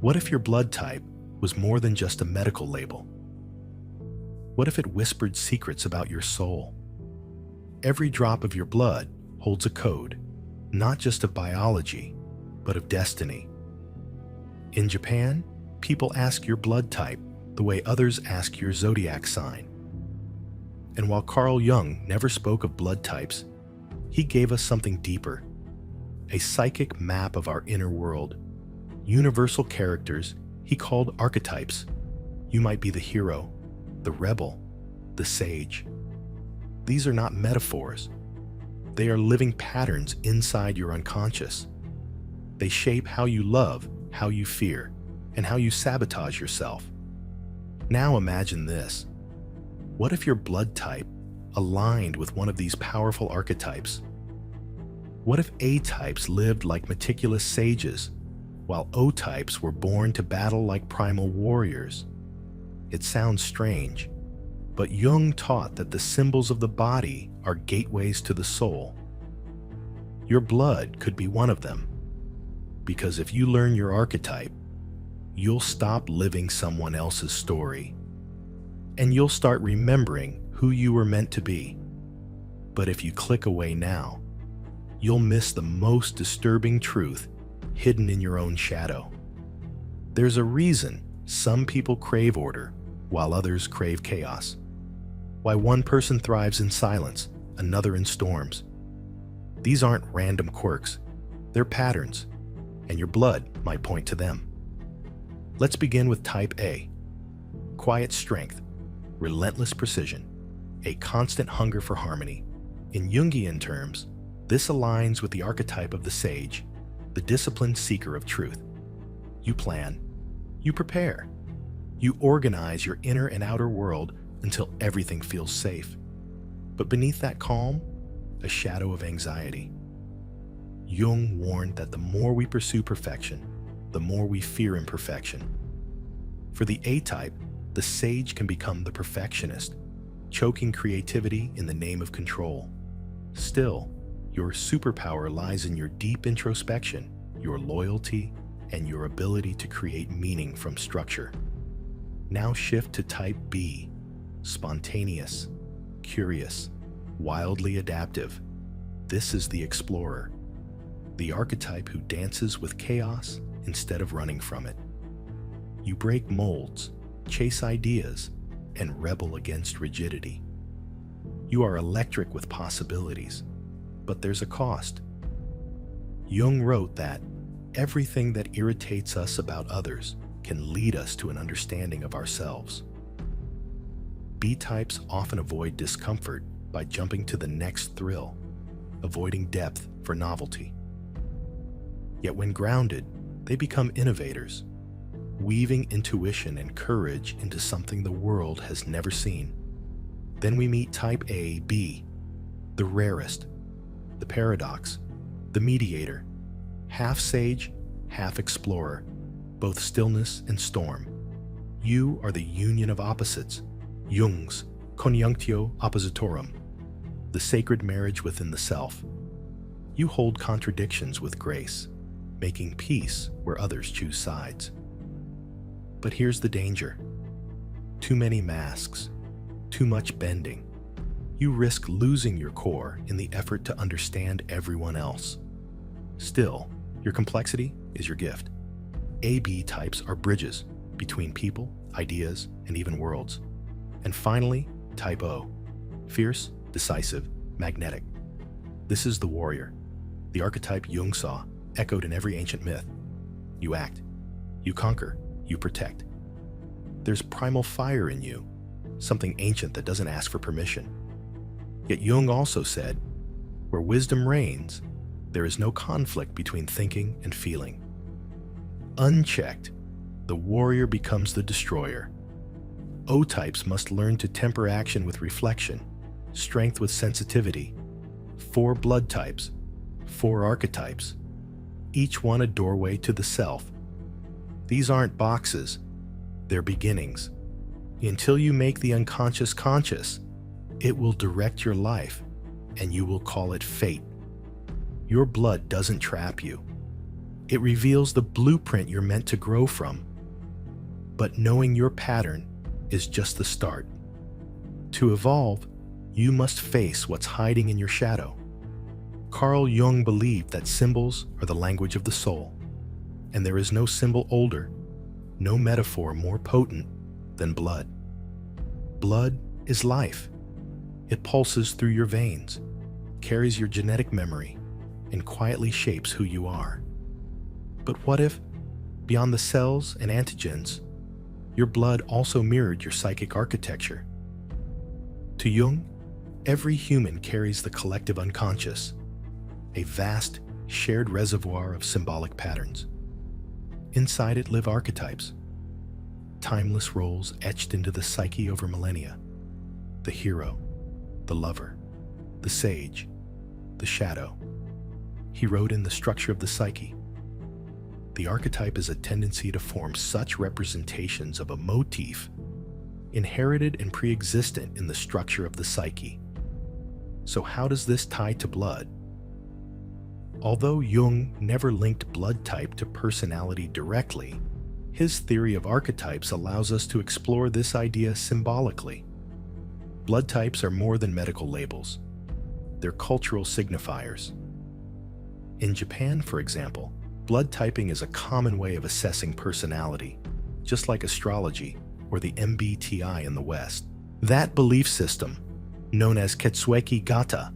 What if your blood type was more than just a medical label? What if it whispered secrets about your soul? Every drop of your blood holds a code, not just of biology, but of destiny. In Japan, people ask your blood type the way others ask your zodiac sign. And while Carl Jung never spoke of blood types, he gave us something deeper, a psychic map of our inner world, universal characters he called archetypes. You might be the hero, the rebel, the sage. These are not metaphors. They are living patterns inside your unconscious. They shape how you love, how you fear, and how you sabotage yourself. Now imagine this. What if your blood type aligned with one of these powerful archetypes? What if A-types lived like meticulous sages, while O-types were born to battle like primal warriors? It sounds strange, but Jung taught that the symbols of the body are gateways to the soul. Your blood could be one of them, because if you learn your archetype, you'll stop living someone else's story, and you'll start remembering who you were meant to be. But if you click away now, you'll miss the most disturbing truth hidden in your own shadow. There's a reason some people crave order while others crave chaos. Why one person thrives in silence, another in storms. These aren't random quirks, they're patterns, and your blood might point to them. Let's begin with type A. Quiet strength, relentless precision, a constant hunger for harmony. In Jungian terms, this aligns with the archetype of the sage, the disciplined seeker of truth. You plan, you prepare, you organize your inner and outer world until everything feels safe. But beneath that calm, a shadow of anxiety. Jung warned that the more we pursue perfection, the more we fear imperfection. For the A-type, the sage can become the perfectionist, choking creativity in the name of control. Still, your superpower lies in your deep introspection, your loyalty, and your ability to create meaning from structure. Now shift to type B, spontaneous, curious, wildly adaptive. This is the explorer, the archetype who dances with chaos instead of running from it. You break molds, chase ideas, and rebel against rigidity. You are electric with possibilities, but there's a cost. Jung wrote that everything that irritates us about others can lead us to an understanding of ourselves. B-types often avoid discomfort by jumping to the next thrill, avoiding depth for novelty. Yet when grounded, they become innovators, weaving intuition and courage into something the world has never seen. Then we meet type A, B, the rarest, the paradox, the mediator, half sage, half explorer, both stillness and storm. You are the union of opposites, Jung's conjunctio oppositorum, the sacred marriage within the self. You hold contradictions with grace, making peace where others choose sides. But here's the danger. Too many masks, too much bending. You risk losing your core in the effort to understand everyone else. Still, your complexity is your gift. AB types are bridges between people, ideas, and even worlds. And finally, type O, fierce, decisive, magnetic. This is the warrior, the archetype Jung saw, echoed in every ancient myth. You act, you conquer, you protect. There's primal fire in you, something ancient that doesn't ask for permission. Yet Jung also said, where wisdom reigns, there is no conflict between thinking and feeling. Unchecked, the warrior becomes the destroyer. O-types must learn to temper action with reflection, strength with sensitivity. 4 blood types, 4 archetypes, each one a doorway to the self. These aren't boxes, they're beginnings. Until you make the unconscious conscious, it will direct your life, and you will call it fate. Your blood doesn't trap you. It reveals the blueprint you're meant to grow from. But knowing your pattern is just the start. To evolve, you must face what's hiding in your shadow. Carl Jung believed that symbols are the language of the soul, and there is no symbol older, no metaphor more potent than blood. Blood is life. It pulses through your veins, carries your genetic memory, and quietly shapes who you are. But what if, beyond the cells and antigens, your blood also mirrored your psychic architecture? To Jung, every human carries the collective unconscious, a vast, shared reservoir of symbolic patterns. Inside it live archetypes, timeless roles etched into the psyche over millennia. The hero, the lover, the sage, the shadow. He wrote in The Structure of the Psyche. The archetype is a tendency to form such representations of a motif inherited and pre-existent in the structure of the psyche. So how does this tie to blood? Although Jung never linked blood type to personality directly, his theory of archetypes allows us to explore this idea symbolically. Blood types are more than medical labels. They're cultural signifiers. In Japan, for example, blood typing is a common way of assessing personality, just like astrology or the MBTI in the West. That belief system, known as Ketsueki Gata,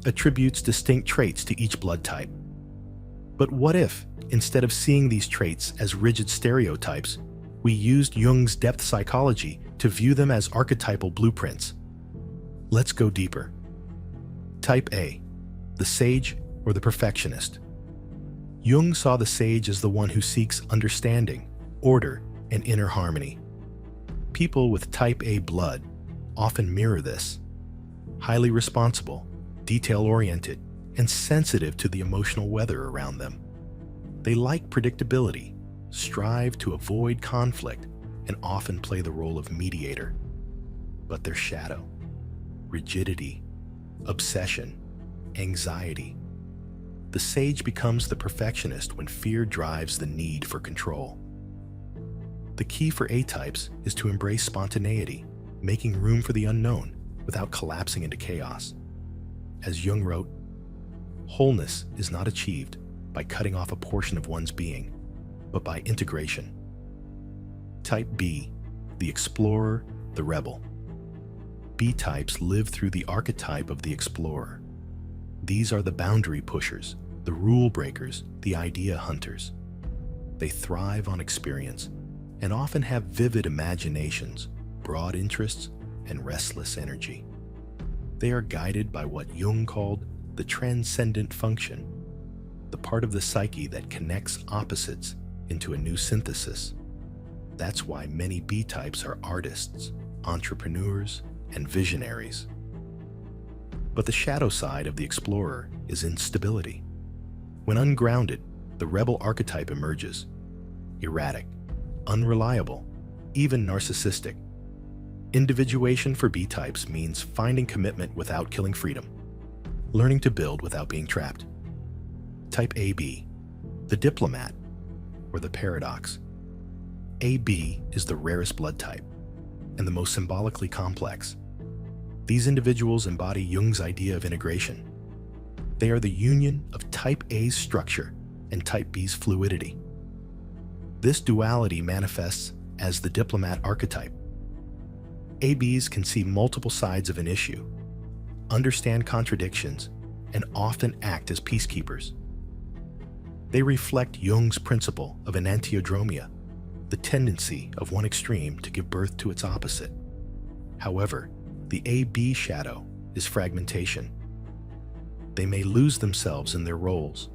attributes distinct traits to each blood type. But what if, instead of seeing these traits as rigid stereotypes, we used Jung's depth psychology to view them as archetypal blueprints? Let's go deeper. Type A, the sage or the perfectionist. Jung saw the sage as the one who seeks understanding, order, and inner harmony. People with type A blood often mirror this. Highly responsible, detail-oriented, and sensitive to the emotional weather around them. They like predictability, strive to avoid conflict, and often play the role of mediator. But their shadow, rigidity, obsession, anxiety. The sage becomes the perfectionist when fear drives the need for control. The key for A-types is to embrace spontaneity, making room for the unknown without collapsing into chaos. As Jung wrote, wholeness is not achieved by cutting off a portion of one's being, but by integration. Type B, the explorer, the rebel. B-types live through the archetype of the explorer. These are the boundary pushers, the rule breakers, the idea hunters. They thrive on experience and often have vivid imaginations, broad interests, and restless energy. They are guided by what Jung called the transcendent function, the part of the psyche that connects opposites into a new synthesis. That's why many B-types are artists, entrepreneurs, and visionaries. But the shadow side of the explorer is instability. When ungrounded, the rebel archetype emerges. Erratic, unreliable, even narcissistic. Individuation for B-types means finding commitment without killing freedom, learning to build without being trapped. Type AB, the diplomat, or the paradox. AB is the rarest blood type and the most symbolically complex. These individuals embody Jung's idea of integration. They are the union of Type A's structure and Type B's fluidity. This duality manifests as the diplomat archetype. ABs can see multiple sides of an issue, understand contradictions, and often act as peacekeepers. They reflect Jung's principle of enantiodromia, the tendency of one extreme to give birth to its opposite. However, the AB shadow is fragmentation. They may lose themselves in their roles,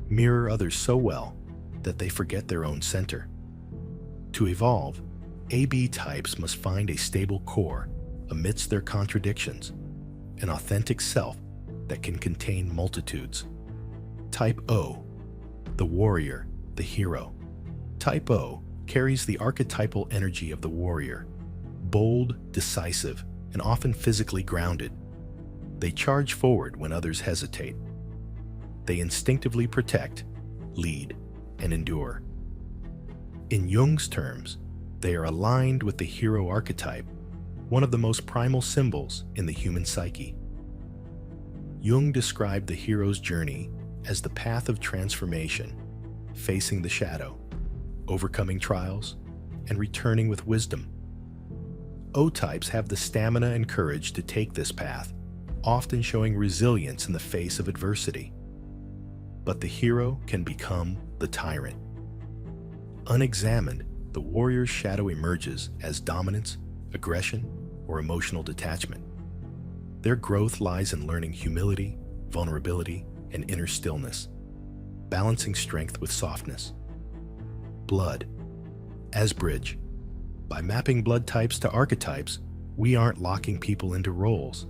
mirror others so well that they forget their own center. To evolve, AB types must find a stable core amidst their contradictions, an authentic self that can contain multitudes. Type O, the warrior, the hero. Type O carries the archetypal energy of the warrior, bold, decisive, and often physically grounded. They charge forward when others hesitate. They instinctively protect, lead, and endure. In Jung's terms, they are aligned with the hero archetype, one of the most primal symbols in the human psyche. Jung described the hero's journey as the path of transformation, facing the shadow, overcoming trials, and returning with wisdom. O-types have the stamina and courage to take this path, often showing resilience in the face of adversity. But the hero can become the tyrant. Unexamined, the warrior's shadow emerges as dominance, aggression, or emotional detachment. Their growth lies in learning humility, vulnerability, and inner stillness, balancing strength with softness. Blood as bridge. By mapping blood types to archetypes, we aren't locking people into roles.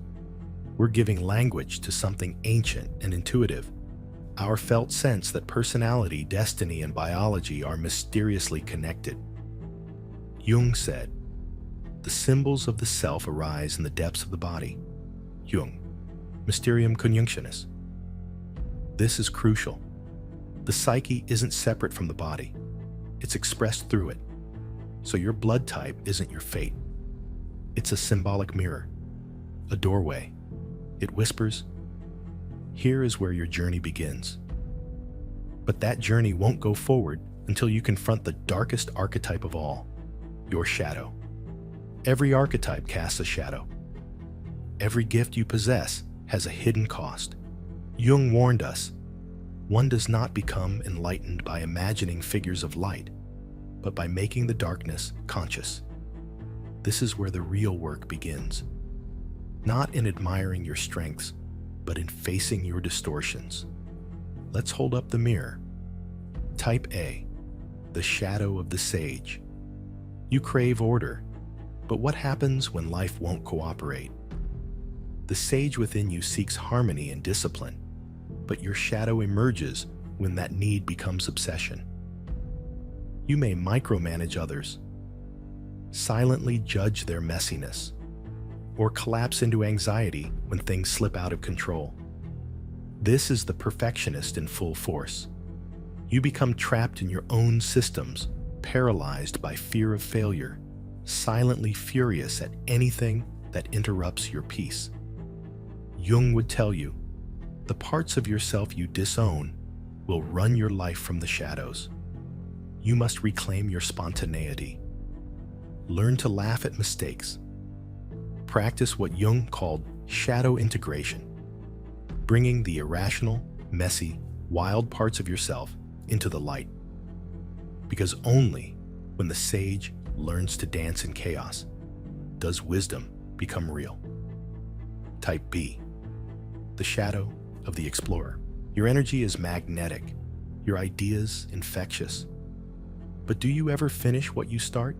We're giving language to something ancient and intuitive, our felt sense that personality, destiny, and biology are mysteriously connected. Jung said, "The symbols of the self arise in the depths of the body." Jung, Mysterium Conjunctionis. This is crucial. The psyche isn't separate from the body. It's expressed through it. So your blood type isn't your fate. It's a symbolic mirror, a doorway. It whispers, "Here is where your journey begins." But that journey won't go forward until you confront the darkest archetype of all, your shadow. Every archetype casts a shadow. Every gift you possess has a hidden cost. Jung warned us, one does not become enlightened by imagining figures of light, but by making the darkness conscious. This is where the real work begins. Not in admiring your strengths, but in facing your distortions. Let's hold up the mirror. Type A, the shadow of the sage. You crave order, but what happens when life won't cooperate? The sage within you seeks harmony and discipline, but your shadow emerges when that need becomes obsession. You may micromanage others, silently judge their messiness, or collapse into anxiety when things slip out of control. This is the perfectionist in full force. You become trapped in your own systems, paralyzed by fear of failure, silently furious at anything that interrupts your peace. Jung would tell you, the parts of yourself you disown will run your life from the shadows. You must reclaim your spontaneity. Learn to laugh at mistakes. Practice what Jung called shadow integration, bringing the irrational, messy, wild parts of yourself into the light. Because only when the sage learns to dance in chaos does wisdom become real. Type B, the shadow of the explorer. Your energy is magnetic, your ideas infectious. But do you ever finish what you start?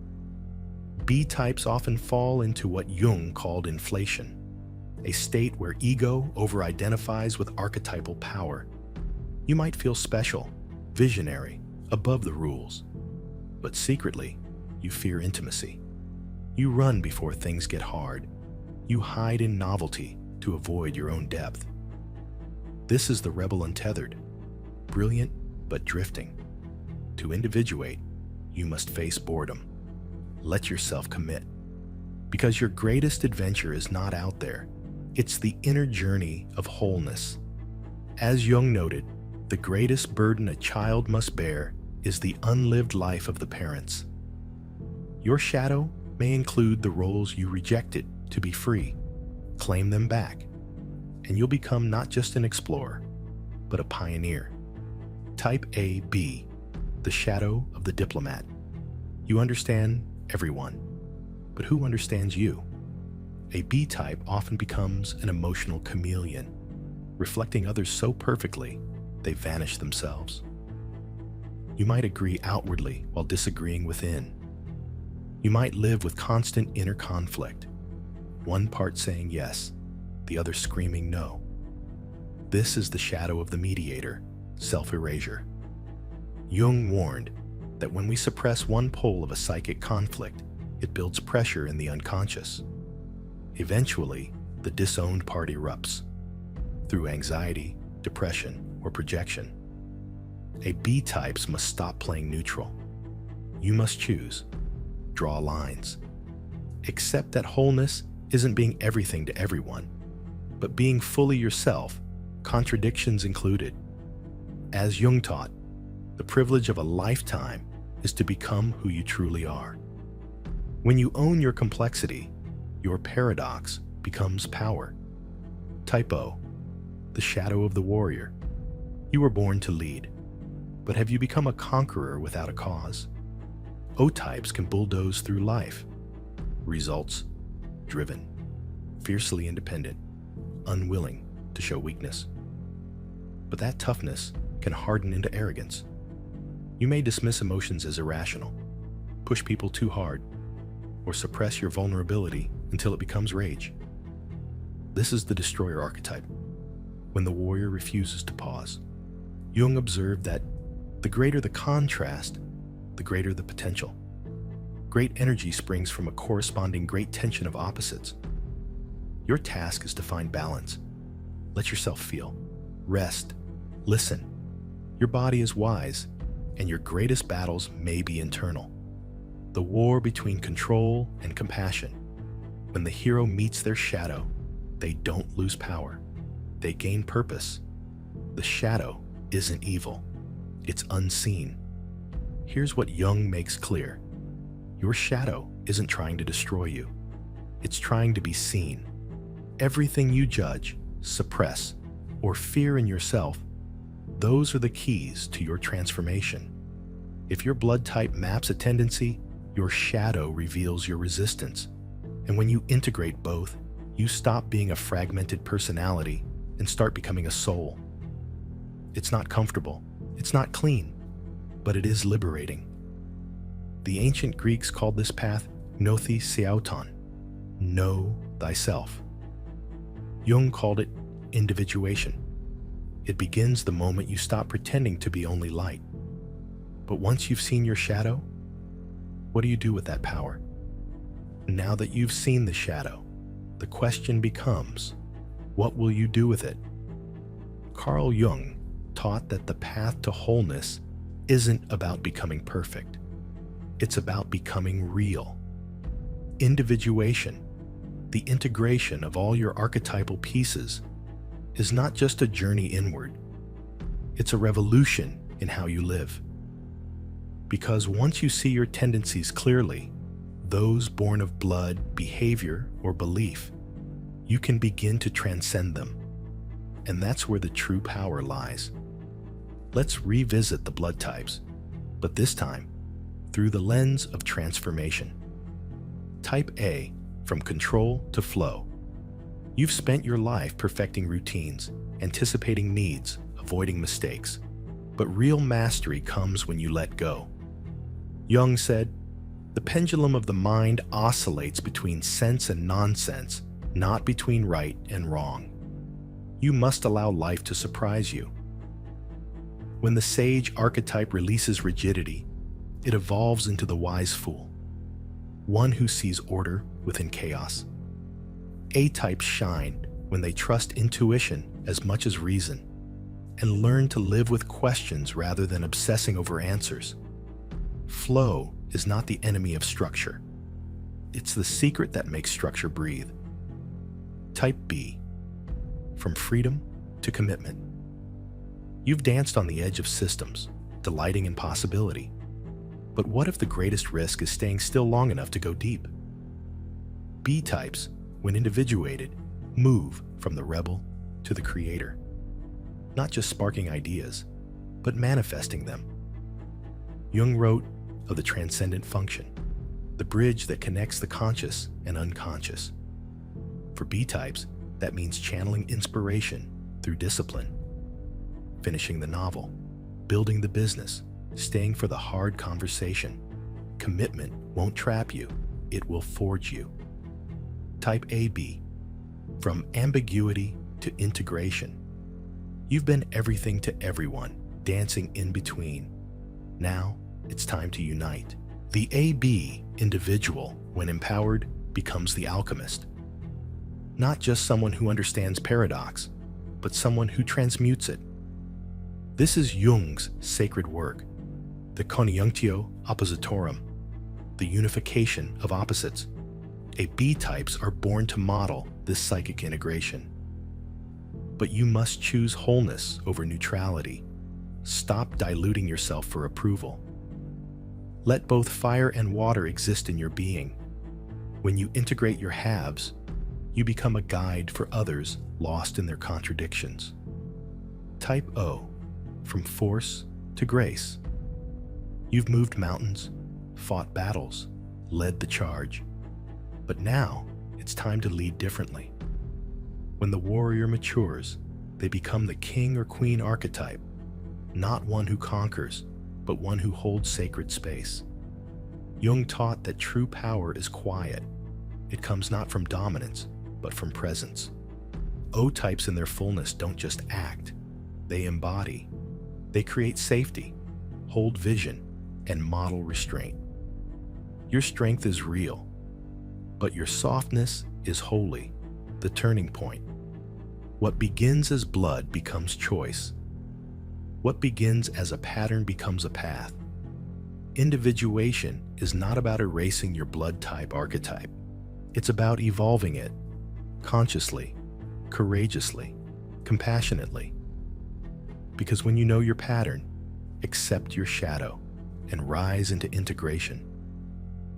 B types often fall into what Jung called inflation, a state where ego over-identifies with archetypal power. You might feel special, visionary, above the rules, but secretly, you fear intimacy. You run before things get hard. You hide in novelty to avoid your own depth. This is the rebel untethered, brilliant but drifting. To individuate, you must face boredom. Let yourself commit. Because your greatest adventure is not out there. It's the inner journey of wholeness. As Jung noted, the greatest burden a child must bear is the unlived life of the parents. Your shadow may include the roles you rejected to be free. Claim them back, and you'll become not just an explorer, but a pioneer. Type AB, the shadow of the diplomat. You understand everyone, but who understands you? A B type often becomes an emotional chameleon, reflecting others so perfectly they vanish themselves. You might agree outwardly while disagreeing within. You might live with constant inner conflict, one part saying yes, the other screaming no. This is the shadow of the mediator, self-erasure. Jung warned that when we suppress one pole of a psychic conflict, it builds pressure in the unconscious. Eventually, the disowned part erupts through anxiety, depression, or projection. A B-types must stop playing neutral. You must choose, draw lines. Accept that wholeness isn't being everything to everyone, but being fully yourself, contradictions included. As Jung taught, the privilege of a lifetime is to become who you truly are. When you own your complexity, your paradox becomes power. Type O, the shadow of the warrior. You were born to lead, but have you become a conqueror without a cause? O-types can bulldoze through life. Results driven, fiercely independent, unwilling to show weakness. But that toughness can harden into arrogance. You may dismiss emotions as irrational, push people too hard, or suppress your vulnerability until it becomes rage. This is the destroyer archetype, when the warrior refuses to pause. Jung observed that the greater the contrast, the greater the potential. Great energy springs from a corresponding great tension of opposites. Your task is to find balance. Let yourself feel, rest, listen. Your body is wise, and your greatest battles may be internal. The war between control and compassion. When the hero meets their shadow, they don't lose power. They gain purpose. The shadow isn't evil. It's unseen. Here's what Jung makes clear. Your shadow isn't trying to destroy you. It's trying to be seen. Everything you judge, suppress, or fear in yourself, those are the keys to your transformation. If your blood type maps a tendency, your shadow reveals your resistance. And when you integrate both, you stop being a fragmented personality and start becoming a soul. It's not comfortable, it's not clean, but it is liberating. The ancient Greeks called this path gnothi seauton, know thyself. Jung called it individuation. It begins the moment you stop pretending to be only light. But once you've seen your shadow, what do you do with that power? Now that you've seen the shadow, the question becomes, what will you do with it? Carl Jung taught that the path to wholeness isn't about becoming perfect. It's about becoming real. Individuation, the integration of all your archetypal pieces, is not just a journey inward. It's a revolution in how you live. Because once you see your tendencies clearly, those born of blood, behavior, or belief, you can begin to transcend them. And that's where the true power lies. Let's revisit the blood types, but this time through the lens of transformation. Type A, from control to flow. You've spent your life perfecting routines, anticipating needs, avoiding mistakes. But real mastery comes when you let go. Jung said, the pendulum of the mind oscillates between sense and nonsense, not between right and wrong. You must allow life to surprise you. When the sage archetype releases rigidity, it evolves into the wise fool, one who sees order within chaos. A-types shine when they trust intuition as much as reason and learn to live with questions rather than obsessing over answers. Flow is not the enemy of structure. It's the secret that makes structure breathe. Type B, from freedom to commitment. You've danced on the edge of systems, delighting in possibility. But what if the greatest risk is staying still long enough to go deep? B-types, when individuated, move from the rebel to the creator. Not just sparking ideas, but manifesting them. Jung wrote of the transcendent function, the bridge that connects the conscious and unconscious. For B-types, that means channeling inspiration through discipline, finishing the novel, building the business, staying for the hard conversation. Commitment won't trap you, it will forge you. Type AB, from ambiguity to integration. You've been everything to everyone, dancing in between. Now, it's time to unite. The AB individual, when empowered, becomes the alchemist. Not just someone who understands paradox, but someone who transmutes it. This is Jung's sacred work, the coniunctio oppositorum, the unification of opposites. B types are born to model this psychic integration. But you must choose wholeness over neutrality. Stop diluting yourself for approval. Let both fire and water exist in your being. When you integrate your halves, you become a guide for others lost in their contradictions. Type O, from force to grace. You've moved mountains, fought battles, led the charge. But now, it's time to lead differently. When the warrior matures, they become the king or queen archetype, not one who conquers, but one who holds sacred space. Jung taught that true power is quiet. It comes not from dominance, but from presence. O types in their fullness don't just act, they embody. They create safety, hold vision, and model restraint. Your strength is real, but your softness is holy, the turning point. What begins as blood becomes choice. What begins as a pattern becomes a path. Individuation is not about erasing your blood type archetype. It's about evolving it, consciously, courageously, compassionately. Because when you know your pattern, accept your shadow and rise into integration.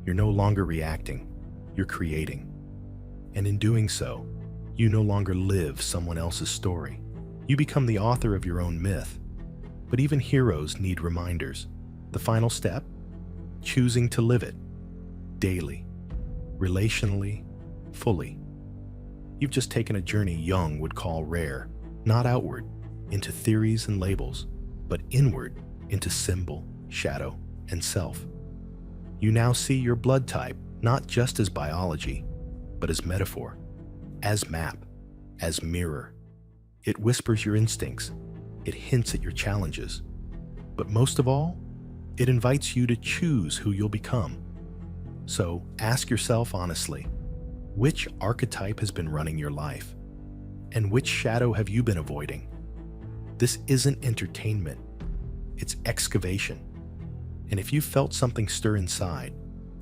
You're no longer reacting, you're creating. And in doing so, you no longer live someone else's story. You become the author of your own myth. But even heroes need reminders. The final step? Choosing to live it. Daily. Relationally. Fully. You've just taken a journey Jung would call rare. Not outward, into theories and labels, but inward, into symbol, shadow, and self. You now see your blood type not just as biology, but as metaphor, as map, as mirror. It whispers your instincts. It hints at your challenges. But most of all, it invites you to choose who you'll become. So ask yourself honestly, which archetype has been running your life? And which shadow have you been avoiding? This isn't entertainment. It's excavation. And if you felt something stir inside,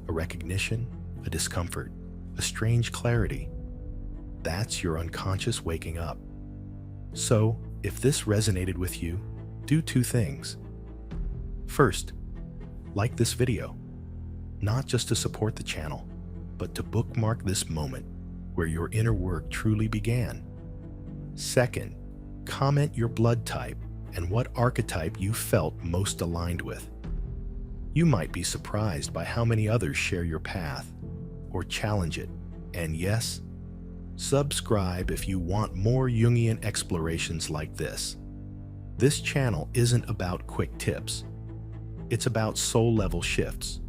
a recognition, a discomfort, a strange clarity, that's your unconscious waking up. So, if this resonated with you, do two things. First, like this video, not just to support the channel, but to bookmark this moment where your inner work truly began. Second, comment your blood type and what archetype you felt most aligned with. You might be surprised by how many others share your path or challenge it. And yes, subscribe if you want more Jungian explorations like this. This channel isn't about quick tips. It's about soul-level shifts.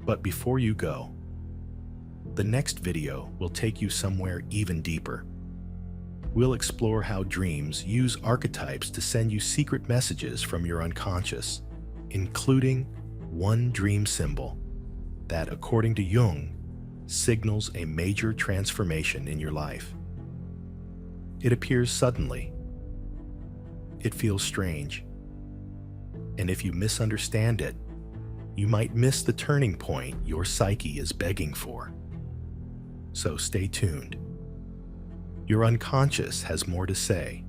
But before you go, the next video will take you somewhere even deeper. We'll explore how dreams use archetypes to send you secret messages from your unconscious, including one dream symbol that, according to Jung, signals a major transformation in your life. It appears suddenly. It feels strange. And if you misunderstand it, you might miss the turning point your psyche is begging for. So stay tuned. Your unconscious has more to say,